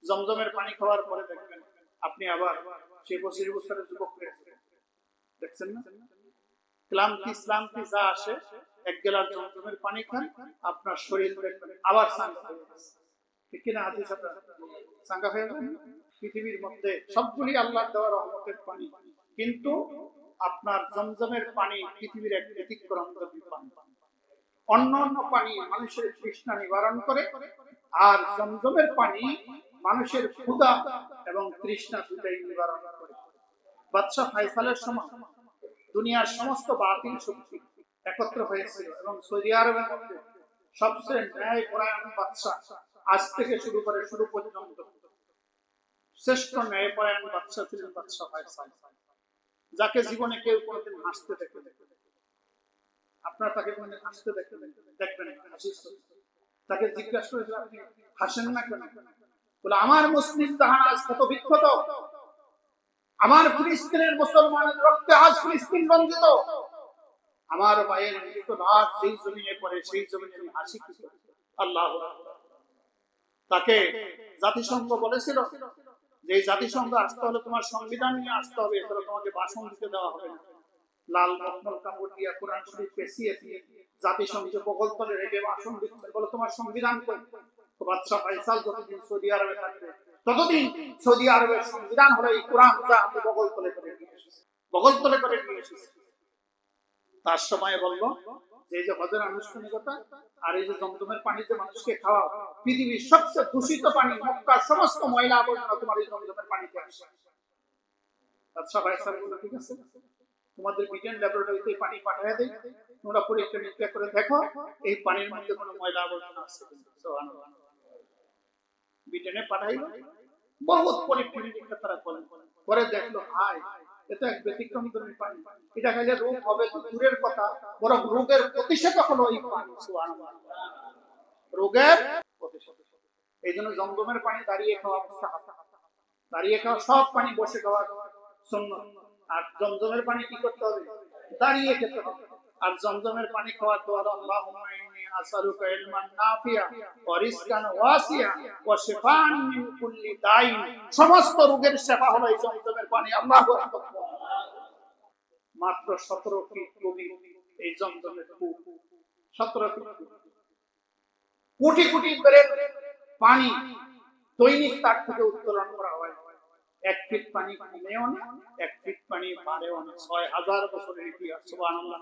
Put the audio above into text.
জমজমের পানি খাওয়ার পরে দেখবেন আপনি আবার সেই 25 বছরের যুবক দেখছেন না? ক্লান্তি যা আসে, এক গ্লাস জমজমের পানি খান, আপনার শরীর দেখবেন আবার চাঙ্গা হয়ে গেছে। ঠিক কিনা? হাদিস আপনারা চাঙ্গা হয়ে যাবেন। পৃথিবীর মধ্যে সবগুলি আল্লাহর দেওয়া রহমতের পানি, কিন্তু আপনার জমজমের পানি পৃথিবীর এক ব্যতিক্রম পানি। অন্যান্য পানি মানুষের তৃষ্ণা নিবারণ করে, আর জমজমের পানি মানুষের ক্ষুধা এবং তৃষ্ণা দুটাই নিবারণ করে। বাদশা ফায়সালের সময় দুনিয়ার সমস্ত বাতিল শক্তি একত্র হয়েছিল এবং সৌদি আরবের মধ্যে সবচেয়ে ন্যায়পরায়ণ বাদশা, আজ থেকে শুরু করে শুরু পর্যন্ত শ্রেষ্ঠ ন্যায়পরায়ণ বাদশা ছিলেন বাদশা ফায়সাল, যাকে জীবনে কেউ কোনোদিন হাসতে দেখে। আপনার তাকে কোনোদিন হাসতে দেখবেন? তাকে জিজ্ঞাসা করেছিল, আপনি হাসেন না কেন? বলে, আমার মুসলিম জাহান আজ কত বিক্ষত, আমার ফিলিস্তিনের মুসলমানের রক্তে আজ ফিলিস্তিন রঞ্জিত, আমার মায়ের মৃত লাশ যেই জমিনে পড়ে সেই জমিনে আমি হাসি কি? আল্লাহু আকবার। তাকে জাতিসংঘ বলেছিল যে এই জাতিসংঘ আসতে হলে তোমার সংবিধান নিয়ে আসতে হবে, এছাড়া তোমাকে ভাষণ দিতে দেওয়া হবে না। লাল মখমল কাপড় দিয়া কোরআন শরীফ পেঁচিয়ে দিয়ে জাতিসংঘে বগলতলে রেখে ভাষণ দিচ্ছে, বলে তোমার সংবিধান কই? তো বাদশা ফায়সাল যতদিন সৌদি আরবে থাকবে ততদিন সৌদি আরবের সংবিধান হলো এই কোরআন, যা আমি বগলতলে করে নিয়ে এসেছি। তার সময় বলল যে এই যে হজের আনুষ্ঠানিকতা আর এই যে জমজমের পানি যে মানুষকে খাওয়া, পৃথিবীর সবচেয়ে দূষিত পানি, মক্কার সমস্ত ময়লা আবর্জনা তোমার এই জমজমের পানিতে আসে। বাদশা ফায়সাল বলল, ঠিক আছে, তোমাদের ব্রিটেন ল্যাবরেটরিতে পানি পাঠিয়ে দেই, তোমরা পরীক্ষা নিরীক্ষা করে দেখো এই পানির মধ্যে কোনো ময়লা আবর্জনা আছে কিনা। সুবহানাল্লাহ। ব্রিটেনে পাঠাইলো, বহুত পরীক্ষা নিরীক্ষা তারা করে দেখলো, হায়, এটা এক ব্যতিক্রম ধরনের পানি, এটা খাইলে রোগ হবে তো দূরের কথা, বরং রোগের প্রতিষেধক হলো এই পানি। সুবহানাল্লাহ। রোগের প্রতিষেধক। এই জন্য জমজমের পানি দাঁড়িয়ে খাওয়া মুস্তাহাব, দাঁড়িয়ে খাওয়া, সব পানি বসে খাওয়া সুন্নাত। আর জমজমের পানি কি করতে হবে? দাঁড়িয়ে খেতে হবে। আর জমজমের পানি খাওয়ার দোয়া, আল্লাহুম্মা ইন্নী আসআলুকা ইলমান নাফিয়া ওয়া রিজকান ওয়াসিয়া ওয়া শিফাআন মিন কুল্লি দাইন। সমস্ত রোগের শিফা হলো এই জমজমের পানি। আল্লাহু আকবার। মাত্র 17 ফিট গভীর এই জমজমের কূপ, 17 ফিট, কোটি কোটি ব্যারেল পানি দৈনিক তার থেকে উত্তোলন করা হয়। 1 ফিট পানি কমেও না, 1 ফিট পানি বাড়েও না। 6000 বছরের ইতিহাস। সুবহানাল্লাহ।